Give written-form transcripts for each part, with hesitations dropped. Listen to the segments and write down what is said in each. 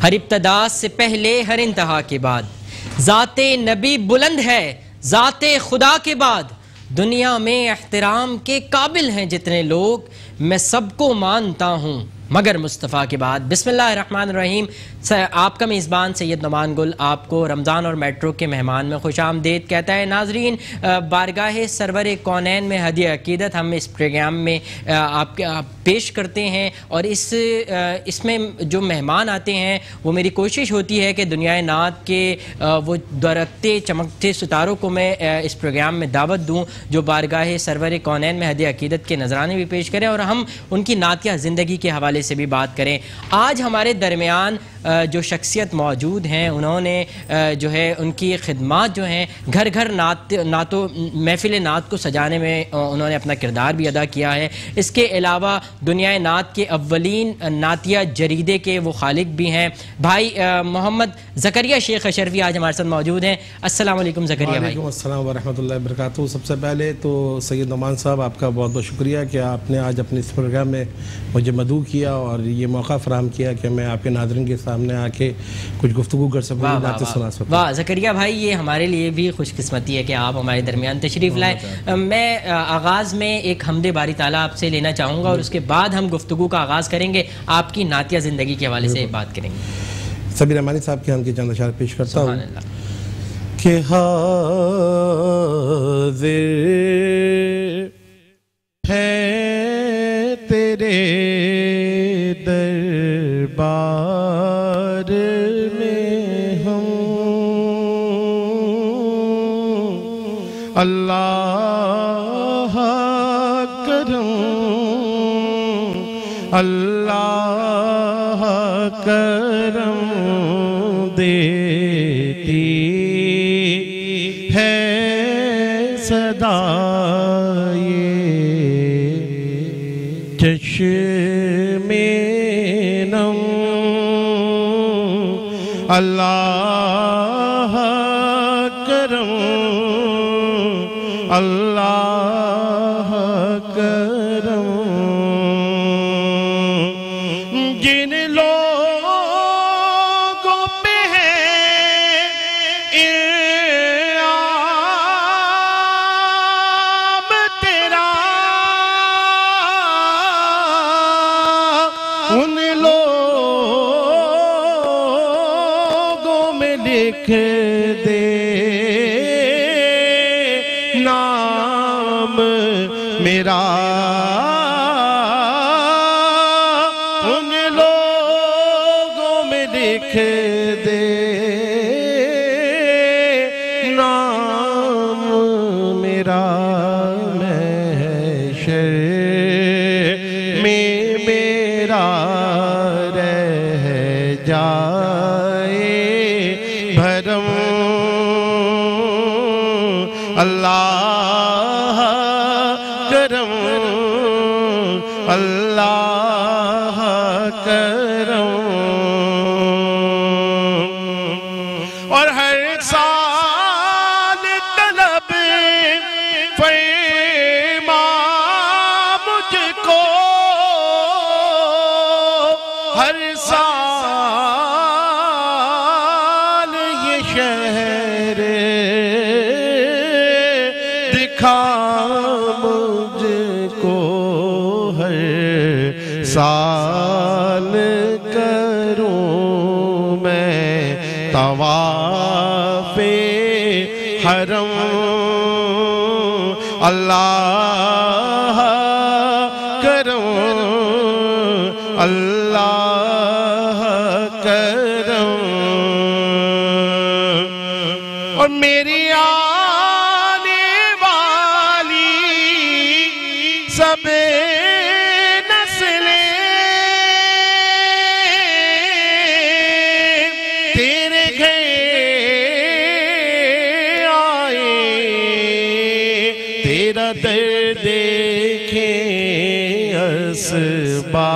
हर इब्तदा से पहले हर इंतहा के बाद। ज़ाते नबी बुलंद है ज़ाते खुदा के बाद। दुनिया में एहतराम के काबिल हैं जितने लोग, मैं सबको मानता हूँ मगर मुस्तफ़ा के बाद। बिस्मिल्लाहिर्रहमानिर्रहीम। आपका मेज़बान सैयद नुमान गुल आपको रमज़ान और मेट्रो के मेहमान में खुश आमदीद कहता है। नाजरीन, बारगाह सरवर कौनैन में हदिया अकीदत हम इस प्रोग्राम में आपके पेश करते हैं और इसमें जो मेहमान आते हैं वो मेरी कोशिश होती है कि दुनिया नात के वो दरकते चमकते सितारों को मैं इस प्रोग्राम में दावत दूँ जो बारगाह सरवर कौनैन में हदिया अकीदत के नजराने भी पेश करें और हम उनकी नातिया ज़िंदगी के हवाले से भी बात करें। आज हमारे दरमियान जो शख्सियत मौजूद हैं उन्होंने जो है उनकी खिदमात जो हैं घर घर नातो महफिल नात को सजाने में उन्होंने अपना किरदार भी अदा किया है। इसके अलावा दुनिया नात के अव्वलीन नातिया जरीदे के वो खालिक भी हैं। भाई मोहम्मद ज़करिया शेख अशरफी आज हमारे साथ मौजूद हैं। अस्सलाम वालेकुम ज़करिया भाई। अस्सलाम वरहमतुल्लाहि वबरकातुहू। सबसे पहले तो सैयद नुमान साहब आपका बहुत बहुत शुक्रिया कि आपने आज अपने इस प्रोग्राम में मुझे मदऊ किया और ये मौका फ़राहम किया कि मैं आपके नाज़रीन के सामने आके कुछ गुफ्तगू कर सकूँ, बातें सुना सकूँ। वाह ज़करिया भाई, ये हमारे लिए भी खुशकिस्मती है कि आप हमारे दरमियान तशरीफ़ लाए। मैं आगाज़ में एक हम्दे बारी ताला आपसे लेना चाहूँगा और उसके बाद हम गुफ्तगू का आगाज़ करेंगे, आपकी नातिया ज़िंदगी के हवाले से बात करेंगे। सबीर रहमानी साहब के हम की चंद अशार पेश करता हूँ कि हाज़िर है तेरे दरबार में हम, अल्लाह करम अल्लाह करम देती है सदा चश्मे नम, अल्लाह करम अल्लाह करम। जिन लोगों पे है इनाम तेरा, उन लोगों में लिख दे नाम मेरा, उन लोगों में लिख दे नाम मेरा। महशर में मेरा रह जाए भरम, अल्लाह करम अल्लाह करम। और हर साल तलब फरमा मुझको, हर साल ये शहर दिखा मुझको, हर साल करूं मैं तवाफ़े हरम, अल्लाह करम अल्लाह करम। और मेरी आने वाली सब नस्लें तेरे घर आए, तेरा दर्द देखे असबाब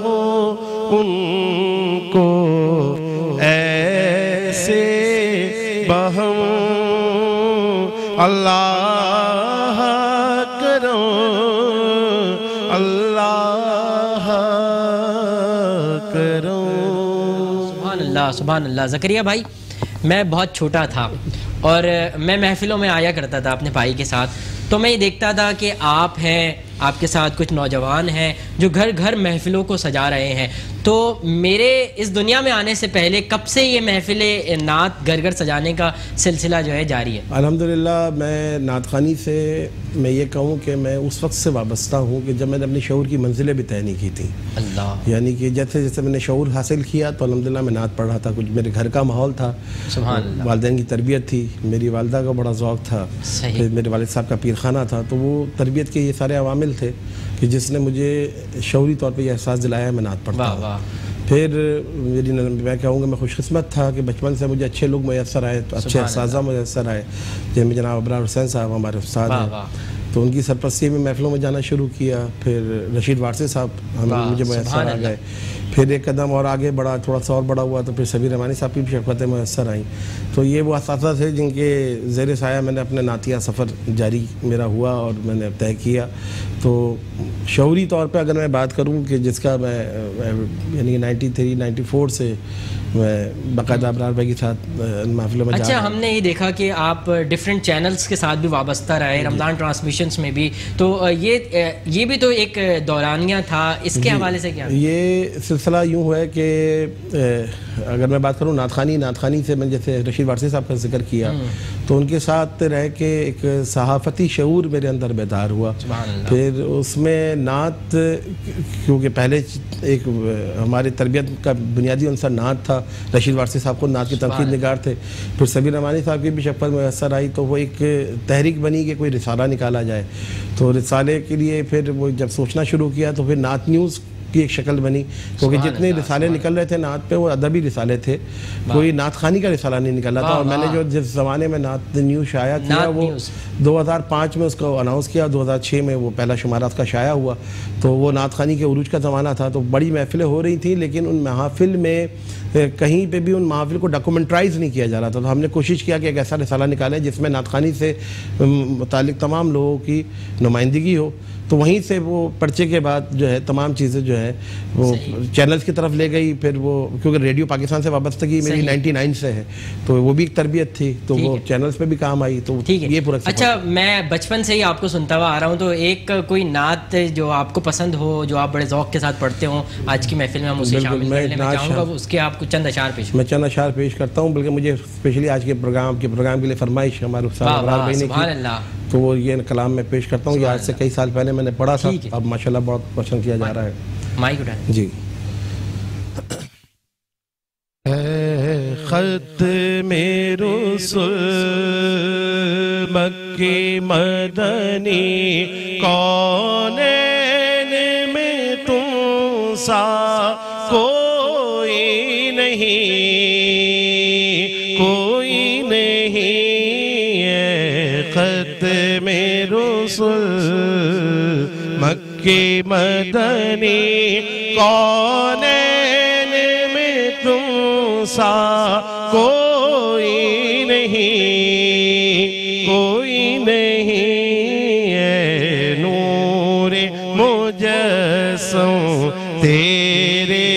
हो उनको ऐसे बहम, अल्लाह करो अल्लाह करो। सुभान अल्लाह। ज़करिया भाई, मैं बहुत छोटा था और मैं महफ़िलों में आया करता था अपने भाई के साथ, तो मैं ये देखता था कि आप हैं, आपके साथ कुछ नौजवान हैं जो घर घर महफ़िलों को सजा रहे हैं। तो मेरे इस दुनिया में आने से पहले कब से ये महफ़िल नात घर घर सजाने का सिलसिला जो है जारी है? अल्हम्दुलिल्लाह, मैं नात ख़ानी से मैं ये कहूँ कि मैं उस वक्त से वाबस्ता हूँ कि जब मैंने अपने शऊर की मंजिलें भी तय नहीं की थी। अल्लाह। यानी कि जैसे जैसे मैंने शऊर हासिल किया तो अल्हम्दुलिल्लाह मैं नात पढ़ रहा था। कुछ मेरे घर का माहौल था, सुभान अल्लाह। वालिदैन की तरबियत थी, मेरी वालिदा का बड़ा ज़ौक़ था, फिर मेरे वालिद साहब का पीर खाना था। तो वो तरबियत के ये सारे अवामिल थे कि जिसने मुझे शऊरी तौर पे ये एहसास दिलाया है मैं नात पढ़ता हूँ। फिर मैं कहूँगा मैं खुशकिस्मत था कि बचपन से मुझे अच्छे लोग मैसर आए, तो अच्छे असातिज़ा मैसर आए, जिनमें जनाब अबरार हुसैन साहब हमारे उस्ताद हैं, तो उनकी सरपरस्ती में महफ़िलों में जाना शुरू किया। फिर रशीद वारसी साहब मुझे मैसर आ गए। फिर एक कदम और आगे बढ़ा, थोड़ा सा और बड़ा हुआ तो फिर सबीर रहमानी साहब की भी शफ़क़तें मैसर आई। तो ये वो असातिज़ा थे जिनके ज़ेर साया मैंने अपने नातिया सफ़र जारी मेरा हुआ और मैंने तय किया। तो शऊरी तौर पे अगर मैं बात करूं कि जिसका मैं यानी 93 94 से मैं बाकायदा अबरार भाई के साथ महफिलों में। अच्छा, हमने ये देखा कि आप डिफरेंट चैनल्स के साथ भी वाबस्ता रहे, रमज़ान ट्रांसमिशंस में भी, तो ये भी तो एक दौरानिया था, इसके हवाले से क्या? ये सिलसिला यूँ है कि अगर मैं बात करूँ नात ख़ानी से मैंने जैसे रशीद वारसी साहब का जिक्र किया, तो उनके साथ रह के एक सहाफ़ती शऊर मेरे अंदर बेदार हुआ। फिर उसमें नात, क्योंकि पहले एक हमारी तरबियत का बुनियादी अंसर नात था, रशीद वारसी साहब को नात के तनकीद निगार थे। फिर सबीर रहमानी साहब की भी शफ़क़त मैसर आई, तो वो एक तहरीक बनी कि कोई रिसाला निकाला जाए। तो रिसाले के लिए फिर वो जब सोचना शुरू किया तो फिर नात न्यूज़ की एक शक्ल बनी, क्योंकि जितने रिसाले निकल रहे थे नात पे वो अदबी रिसाले थे, कोई नात ख़ानी का रिसाला नहीं निकला था। और मैंने जो जिस ज़माने में नात न्यूज़ शाया किया वो 2005 में उसको अनाउंस किया, 2006 में वो पहला शुमारा उसका शाया हुआ। तो वो नात ख़ानी के उरूज का ज़माना था, तो बड़ी महफ़िलें हो रही थी, लेकिन उन महफ़िल में कहीं पे भी उन महफ़िल को डॉक्यूमेंट्राइज़ नहीं किया जा रहा था। तो हमने कोशिश किया कि एक ऐसा रिसाला निकालें जिसमें नात ख़ानी से मुतालिक तमाम लोगों की नुमाइंदगी हो। तो वहीं से वो पर्चे के बाद जो है तमाम चीज़ें जो है वो चैनल्स की तरफ ले गई। फिर वो क्योंकि रेडियो पाकिस्तान से वाबस्तगी मेरी 99 से है, तो वो भी एक तरबियत थी, तो वो चैनल्स पे भी काम आई। तो ये पूरा। अच्छा, मैं बचपन से ही आपको सुनता हुआ आ रहा हूँ, तो एक कोई नात जो आपको पसंद हो, जो आप बड़े ज़ौक़ के साथ पढ़ते हो, आज की महफिल में हम उसे शामिल करना चाहूँगा, उसके आपको चंद अशार पेश। मैं चंद अशार पेश करता हूँ, बल्कि मुझे स्पेशली आज के प्रोग्राम के लिए फरमाइश हमारे उस्ताद भाई ने की, तो वो ये कलाम मैं पेश करता हूँ। ये आज से कई साल पहले मैंने पढ़ा था, अब माशाल्लाह बहुत पसंद किया जा रहा है। माइक उठाएं जी। खत मेरो मक्की मदनी कौनैन में तुम सा कोई नहीं, कोई नहीं। खत मेरो मक्की मदनी कौनैन में तुम सा कोई नहीं, कोई नहीं। नूरे मुजस्सम तेरे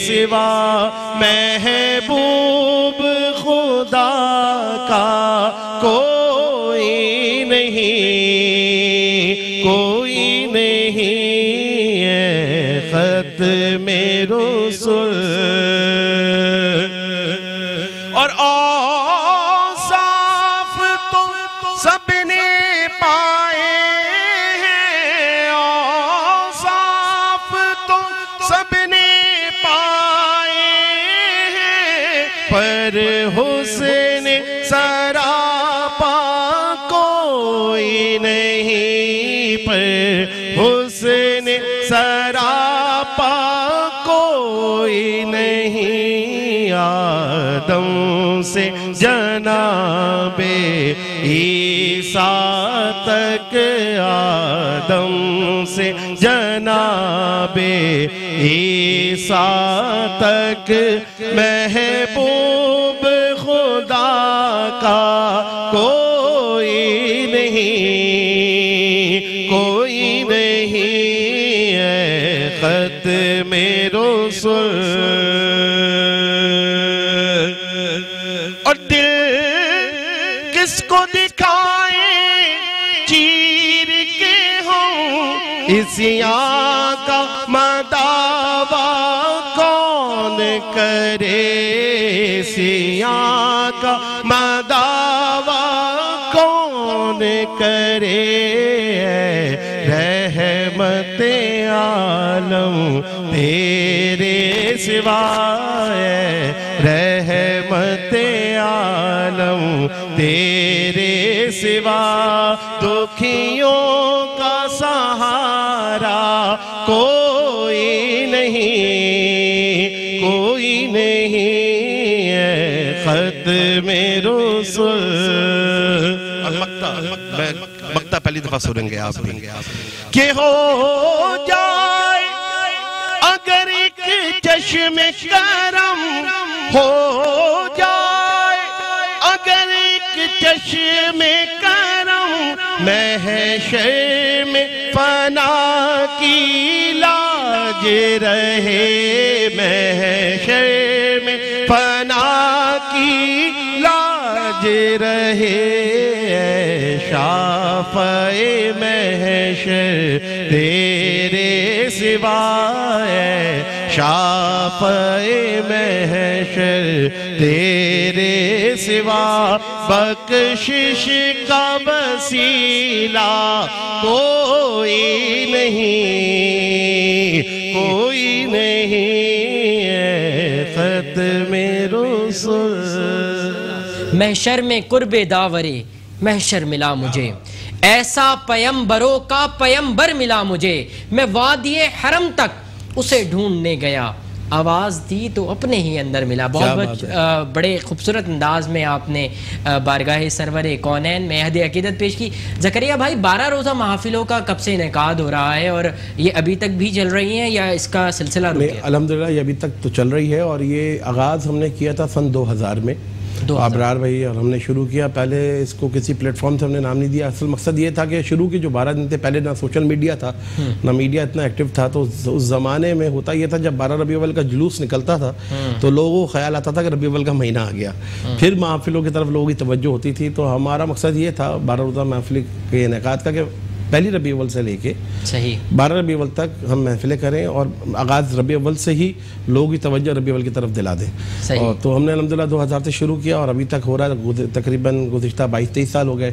सिवा महबूब खुदा का कोई नहीं, कोई नहीं। खत मेरो और औसाफ तो सबने पाए हैं, औसाफ तो सबने पाए हैं, पर हुस्न सरापा कोई नहीं, पर हुस्न सरापा कोई नहीं। आदम से जनाबे ईसा तक, आदम से जनाबे ईसा तक महबूब खुदा का कोई नहीं, कोई नहीं। खत मेरो इसियां का मदावा कौन करे, इसियां का मदावा कौन करे, रहमते आलम तेरे सिवाय, रहमते आलम तेरे सिवा, दुखियों का सहारा कोई नहीं, कोई नहीं है ख़त्मे रुसूल। मक्ता पहली दफा सुनेंगे आप भी कि हो जाए अगर एक चश्मे करम, हो जाए अगर एक चश्मे करम, महशर में फना की लाज रहे, महशर में फना की लाज रहे, शाफ़ए महशर तेरे सिवाय, शाफ़ए महशर तेरे सिवा, बख्शिश का वसीला कोई नहीं, कोई नहीं है ख़त्मे रुसूल। महशर में कुर्बे दावरे महशर मिला मुझे, ऐसा पयंबरों का पयंबर मिला मुझे, मैं वादिये हरम तक उसे ढूंढने गया, आवाज़ दी तो अपने ही अंदर मिला। बहुत बड़े खूबसूरत अंदाज में आपने बारगाह सरवर कौनैन में अहद अकीदत पेश की। ज़करिया भाई, 12 रोज़ा महफिलों का कब से इनेकाद हो रहा है और ये अभी तक भी चल रही हैं या इसका सिलसिला रुक गया? अल्हम्दुलिल्लाह ये अभी तक तो चल रही है और ये आगाज़ हमने किया था सन 2000 में, आबरार भाई और हमने शुरू किया। पहले इसको किसी प्लेटफॉर्म से हमने नाम नहीं दिया। असल मकसद ये था कि शुरू की जो 12 दिन थे, पहले ना सोशल मीडिया था ना मीडिया इतना एक्टिव था, तो उस ज़माने में होता ये था जब 12 रबीउल अव्वल का जुलूस निकलता था तो लोगों को ख्याल आता था कि रबीउल अव्वल का महीना आ गया, फिर महफिलों की तरफ लोगों की तवज्जो होती थी। तो हमारा मकसद ये था 12 रोज़ा महफिल के इनेकाद का कि पहली रबीउल अव्वल से लेके सही 12 रबीउल अव्वल तक हम महफिलें करें और आगाज़ रबीउल अव्वल से ही लोगों की तवज्जो रबीउल अव्वल की तरफ दिला दें। और तो हमने अल्हम्दुलिल्लाह 2000 से शुरू किया और अभी तक हो रहा है, तकरीबन गुज़िश्ता 22-23 साल हो गए।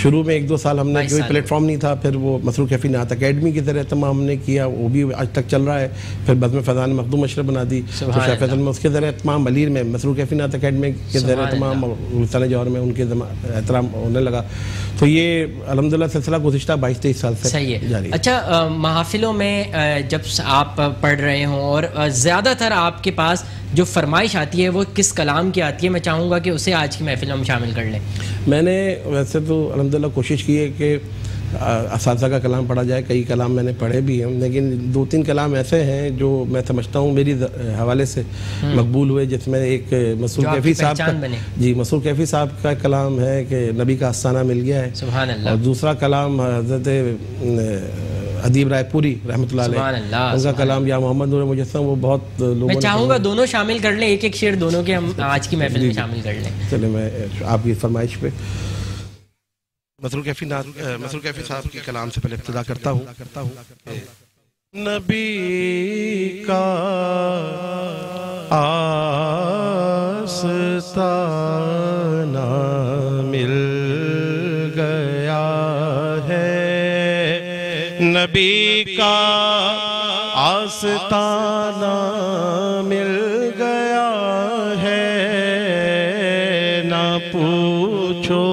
शुरू में 1-2 साल हमने कोई प्लेटफॉर्म नहीं था, फिर वो मसरूर कैफ़ी नात अकेडमी की तरह तमाम हमने किया, वो भी आज तक चल रहा है। फिर बज़्म फ़ैज़ान मखदूम अशरफ बना दी, तो शाह फैसल में उसके ज़रिए तमाम अलीर में मसरूर कैफ़ी नात अकेडमी के ज़रिए तमाम गुलिस्तान जौहर में उनके एहतराम होने लगा। तो ये अल्हम्दुलिल्लाह सिलसिला गुज़िश्ता 22-23 साल से सही है। अच्छा, महफिलों में जब आप पढ़ रहे हों और ज़्यादातर आपके पास जो फरमाइश आती है वो किस कलाम की आती है, मैं चाहूँगा कि उसे आज की महफिल में शामिल कर लें। मैंने वैसे तो अल्हम्दुलिल्लाह कोशिश की है कि असातिज़ा का कलाम पढ़ा जाए, कई कलाम मैंने पढ़े भी हैं, लेकिन 2-3 कलाम ऐसे हैं जो मैं समझता हूँ मेरी हवाले से मकबूल हुए, जिसमें एक मसूर कैफ़ी साहब का, जी मसूर कैफ़ी साहब का कलाम है कि नबी का आस्ताना मिल गया है, सुभान अल्लाह। और दूसरा कलाम हज़रत अदीब रायपुरी रहमतुल्लाह अलैह, उनका कलाम या मोहम्मद नूर मुजस्सम, वो बहुत लोगों, मैं चाहूँगा दोनों शामिल कर लें, एक शेर दोनों के हम आज की महफिल में शामिल कर लें। चलिए मैं आपकी फरमाइश पे मसरूर कैफ़ी साहब के कलाम से पहले इब्तिदा करता हूँ। नबी का आस्ताना मिल गया है, नबी का आस्ताना मिल गया है, ना पूछो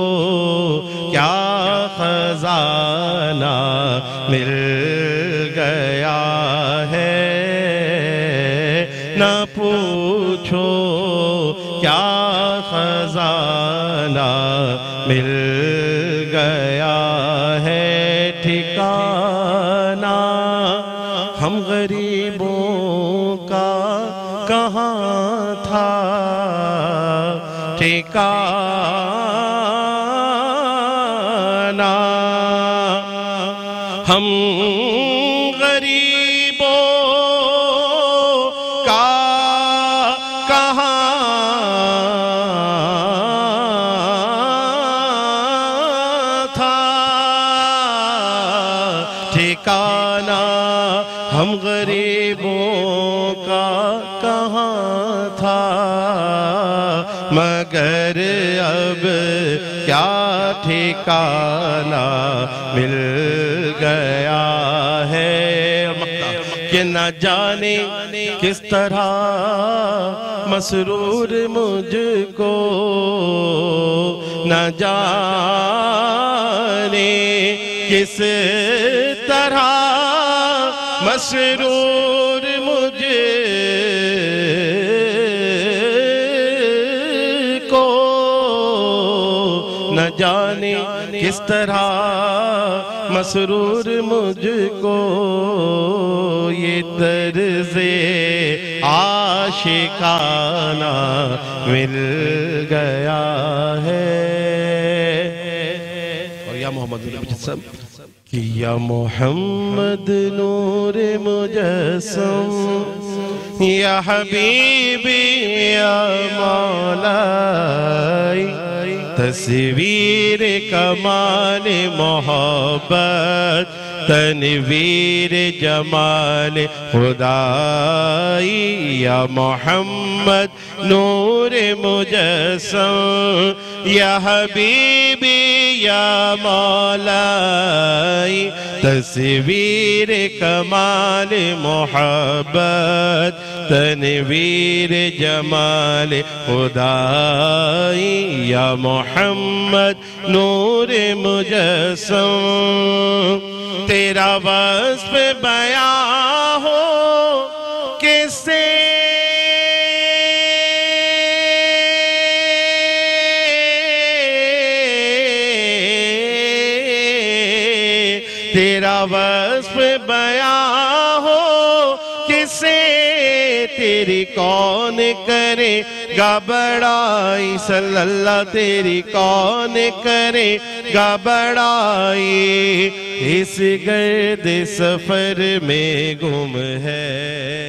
क्या खजाना मिल गया है, न पूछो क्या खजाना मिल गया है, ठिकाना हम गरीबों का कहाँ था, ठिकाना हम गरीबों का कहाँ था, ठिकाना हम गरीबों का कहाँ था, मगर अब क्या ठिकाना मिल गया है। कि न जाने किस तरह मसरूर मुझको, न जाने किस तरह मसरूर मुझको, न जाने किस तरह मसरूर मुझको, ये तर्ज़े आशिकाना मिल गया है। और या मोहम्मद कि या मोहम्मद नूर मुजस्सम, या हबीबी या मौलाई, तस्वीर कमाल मोहब्बत, तनवीर जमाल खुदाई, या मोहम्मद नूर मुजस्सम, या हबीबी या मौलाई, तस्वीर कमाल मोहब्बत, तनवीर जमाल खुदाई, या मोहम्मद नूर मुजस्सम। तेरा वस्फ बयां हो किससे, तेरा वस्फ बयां हो किसे, तेरी कौन करेगा बड़ाई, सल्लल्लाह तेरी कौन करेगा बड़ाई, इस गर्द सफर में गुम है।